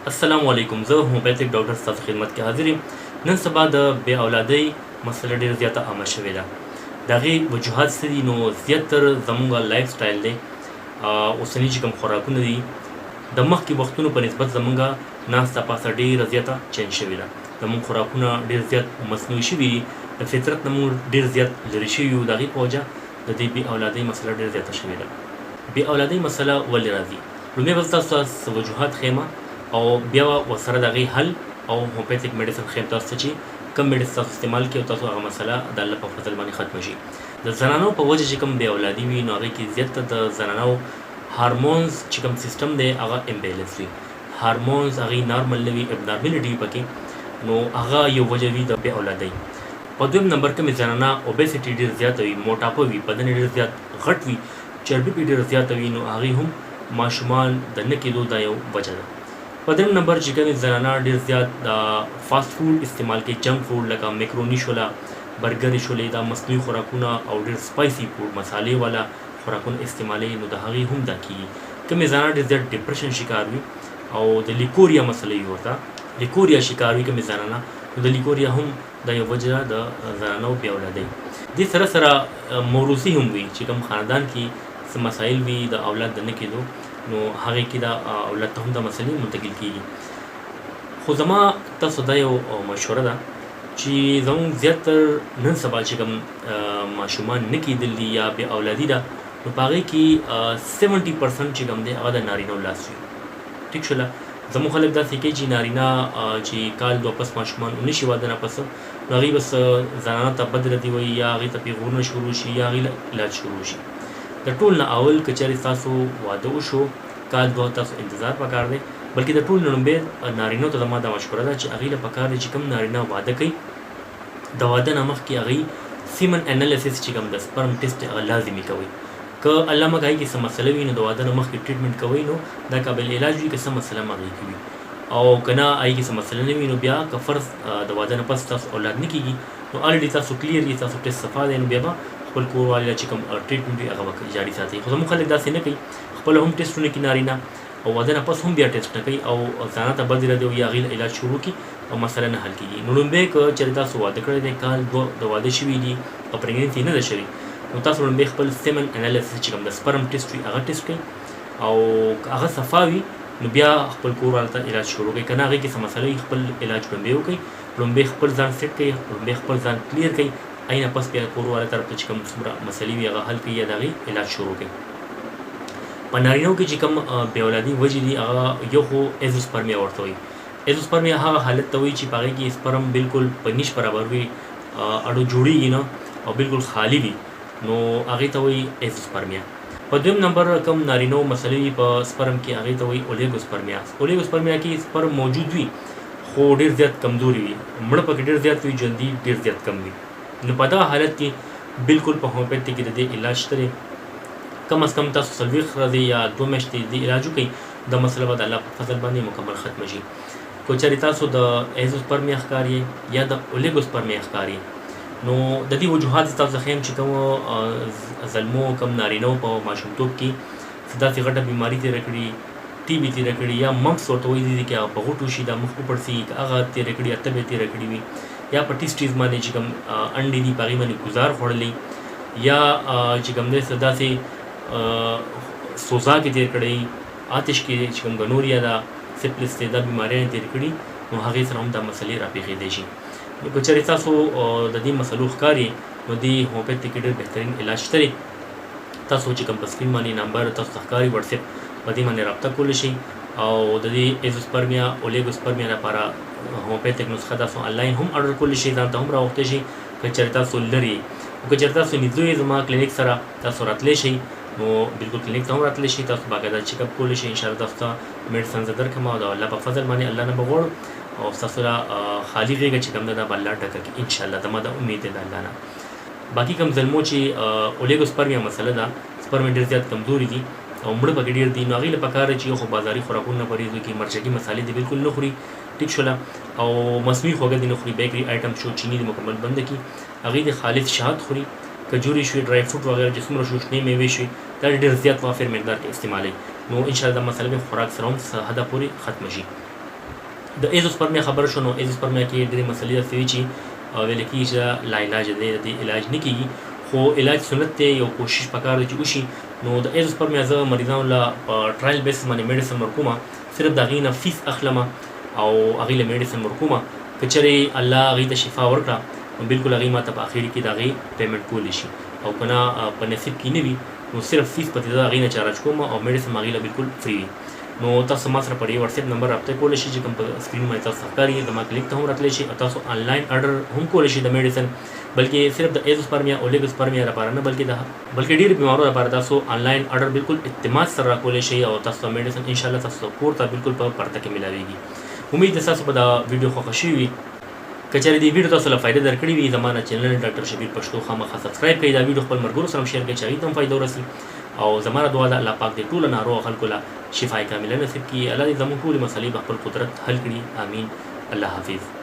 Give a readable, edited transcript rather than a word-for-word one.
السلام علیکم. زه هومیوپیتیک ډاکټر ستاسو خدمت کې حاضر یم. نن سبا د بې اولادۍ مسله ډېره زیاته عامه شوې ده. د هغې وجوهات څه دي؟ نو زیاتر زموږ لایف سټایل دی، اوسني چې کوم خوراکونه دي د مخکې وختونو په نسبت زموږ ناسته پاسته ډېره زیاته چینج شوې ده. زموږ خوراکونه ډېر زیات مصنوعي شوي دي، د فطرت نه موږ ډېر زیات لرې شوي یو. د هغې په وجه د دې بې اولادۍ مسله ډېره زیاته شوې ده. بې اولادۍ مسله ولې راځي؟ لومړی به تاسو ته وجوهات ښیم او بیا ورسره د هغې حل او هومیوپیتیک میډیسن ښیم تاسو ته چې کوم میډیسن تاسو استعمال کړئ او تاسو هغه مسله د الله په فضل باندې ختمه شي. د زنانو په وجه چې کوم بې اولادي وي نو هغې کې زیاته د زنانو هارمونز چې کوم سیسټم دی هغه امبیلنس وي. هارمونز هغې نارمل نه وي، ابنارملټي وي پکې، نو هغه یو وجه وي د بې اولادۍ. په دویم نمبر کې مې زنانه اوبیسټي ډېر زیاته وي، موټاپه وي، بدن یې ډېر زیات غټ وي، چربي پې ډېره زیاته وي، نو هغې هم ماشومان د نه کېدو دا یو وجه ده. په درېیم نمبر چې کومې زنانه ډېر زیات د فاسټ فوډ استعمال کوي، جنک فوډ لکه میکروني شوله، برګرې شولې، دا مصنوعي خوراکونه او ډېر سپایسي فوډ مسالې والا خوراکونه استعمالوي، نو د هغې هم دا کېږي. کومې زنانه ډېر زیات ډپریشن شکار وي او د لیکوریا مسله یې ورته لیکوریا شکار وي کومې زنانه، نو د لیکوریا هم دا یو وجه ده د زنانو بې اولادۍ. دې سره سره موروثي هم وي چې کوم خاندان کې څه مسایل وي د اولاد د نه کېدو، نو هغې کې دا اولاد ته هم دا مسلې منتقل کېږي. خو زما تاسو دا یو مشوره ده چې زموږ زیاتر نن سبا چې کوم ماشومان نه کېدل دي یا بې اولادي ده، نو په هغې کې 70% چې کوم دی هغه د نارینه لاس وي. ټیک شوله. زموږ خلک داسې کوي چې نارینه چې کال دوه پس ماشومان ونه شي واده نه پس، نو هغې بس زنانه ته بد ردي وایي یا هغې ته پیغورونه شروع شي یا هغې علاج شروع شي. د ټول نه اول که چېرې ستاسو واده وشو کال دوه تاسو انتظار پکار دی، بلکې د ټول نه لومړی نارینو ته زما دا مشوره ده چې هغې له پکار دی چې کوم نارینه واده کوي د واده نه مخکې هغې سیمن انالیسس چې کوم د سپرم ټیسټ هغه لازمي کوئ. که الله مګ هغې کې څه مسله وي نو د واده نه مخکې ټریټمنټ کوئ، نو دا قابل علاج وي. که څه مسله هم هغې کې وي او که نه هغې کې څه مسله نه وي، نو بیا که فرض د واده نه پس تاسو اولاد نه کېږي، نو الریډي تاسو کلیر دي، تاسو ټیسټ صفا دی، نو بیا به خپل کوروالي چې کوم ټریټمنټ وي هغه به جاري ساتئ. خو زموږ خلک داسې نه کوي، خپله هم ټیسټونه کوي نارینه او واده نه پس هم بیا ټیسټ نه کوي او زنانه ته بد ردي وي، هغې علاج شروع کړي او مسله نه حل کېږي. نو لومړی که چېرې تاسو واده کړی دی، کال دوه د واده شوي دي او پرېګننسي نه ده شوې، نو تاسو لومړی خپل سیمن انالیسس چې کوم د سپرم ټیسټ وي هغه ټیسټ کړئ او که هغه صفا وي نو بیا خپل کوروالو ته علاج شروع کړئ. که نه هغې کې څه مسله وي خپل علاج لومړی وکړئ، لومړی خپل ځان سیټ کړئ، لومړی خپل ځان کلیر کړئ، اینه پس بیا کوروالو طرف ته چې کوم څومره مسلې وي هغه حل کړئ یا د هغې علاج شروع کړئ. په نارینهو کې چې کوم بې اولادي وجې دي هغه یو خو ایزوسپرمیا ورته وایي. ایزوسپرمیا هغه حالت ته وایي چې په هغې کې سپرم بالکل په نیش برابر وي، اډو جوړېږي نه او بالکل خالي وي، نو هغې ته وایي ایزوسپرمیا. په دویم نمبر کوم نارینهو مسلې وي په سپرم کې هغې ته وایي اولیګوسپرمیا. اولیګوسپرمیا کې سپرم موجود وي خو ډېر زیات کمزوري وي، مړه پکې ډېر زیات وي، ژوندي ډېر زیات کم وي. نو په دغه حالت کې بالکل په هومیوپیتي کې د دې علاج شته دی. کم از کم تاسو 40 ورځې یا 2 میاشتې دې علاج وکړئ، دا مسله به د الله په فضل باندې مکمل ختمه شي. که چېرې تاسو د ایزوسپرمیا ښکار یې یا د اولیګوسپرمیا ښکار یې، نو د دې وجوهات تاسو ښیم چې کوم زلمو کوم نارینهو په ماشومتوب کې څه داسې غټه بیماري تېره کړي، ټي بي تېره کړي یا ممپس ورته وایي دي چې هغه په غوټو شي، دا مخ وپړسېږي، که هغه تېره کړي یا تبې تېره کړي وي، یا په ټیسټیز باندې چې کوم انډې دي په هغې باندې ګزار خوړلی، یا چې کوم دی څه داسې سوزا کې تېر کړی، آتش کې چې کوم ګنوریا ده، سپلس دی، دا بیماریانې تېر کړي، نو هغې سره هم دا مسلې راپېښېدی شي. نو که چېرې تاسو د دې مسلو ښکار یې، نو دې هومیوپیتي کې ډېر بهترین علاج شته دی. تاسو چې کوم په سکرین باندې نمبر تاسو ته ښکاري وټساپ په دې باندې رابطه کولی شئ او د دې ایزوسپرمیا اولیګوسپرمیا لپاره هومیوپیتیک نسخه تاسو آنلاین هم اډر کولی شئ، ځان ته هم راوختی شئ. که چېرې تاسو لرې یې، که چېرې تاسو نږدې یې زما کلینیک سره تاسو راتلی شئ، نو بالکل کلینیک ته هم راتلی شئ، تاسو باقاعده چیک اپ کولی شئ. انشاءالله تاسو ته میډیسن زه درکړم او د الله په فضل باندې الله نه به غواړم او ستاسو را خالي غېږه چې کوم ده دا به الله ډکه کړي انشاءالله. زما دا امید دی د الله نه. باقي کوم زلمو چې اولیګوسپرمیا مسله ده، سپرم ډېر زیات کمزوري دي او مړه پکې ډېر دي، نو هغې له پکار چې یو خو بازاري خوراکونه نه پرهېز وکړي، مرچکي مسالې دې بالکل نه خوري، ټیک شوله، او مصنوعي خوږه دې نه خوري، بیکري آیټم شو، چیني دې مکمل بنده کړي، هغې دې خالص شهد خوري، کجوري شوي، ډرای فروټ وغیره چې څومره شنې میوې شوي دا ډېر زیات وافر مقدار کې استعمالوي، نو انشاءالله دا مسله به خوراک سره هم حده پورې ختمه شي. د ایزوسپرمیا خبر شو نو ایزوسپرمیا کې ډېرې مسلې داسې وي چې ویل کېږي چې لاعلاج دی، د دې علاج نه کېږي، خو علاج سنت دی، یو کوشش پکار دی چې وشي. نو د ایزوسپرمیا زه مریضانو له په ټرایل بیس باندې میډیسن ورکوم، صرف د هغې نه فیس اخلم او هغې له میډیسن ورکوم. که چېرې الله هغې ته شفا ورکړه نو بالکل هغې ما ته په اخر کې د هغې پیمنټ کولی شي، او که نه په نصیب کې نه وي نو صرف فیس پکې زه هغې نه چارج کوم او میډیسن هغې له بالکل فری وي. نو تاسو ما سره په دې واتساپ نمبر رابطه کولی شئ چې کوم په سکرین باندې تاسو ښکاري، زما کلیک ته هم راتلی شي او تاسو آنلاین اډر هم کولی شئ د میډیسن، بلکې صرف د ایزوسپرمیا او لیګوسپرمیا لپاره نه بلکې ډېرو بیمارو لپاره تاسو آنلاین اډر بالکل اعتماد سره راکولی شئ او تاسو ته میډیسن انشاءالله تاسو کور ته بالکل په پرته کې ملاویږي. امید ده تاسو به دا ویډیو خوښه شوي وي. که چېرې دې ویډیو تاسو له فایده درکړې وي زما چینل ډاکټر شبیر پښتو خامخا سبسکرایب کړئ، دا ویډیو خپل ملګرو سره هم شیر کړئ چې هغوی ته هم فایده ورسي، او زما دعا ده الله پاک دې ټولو ناروغو خلکو له شفای کامله نصیب کړي، الله دې زموږ ټولې مسلې په خپل قدرت حل کړي. آمین. الله حافظ.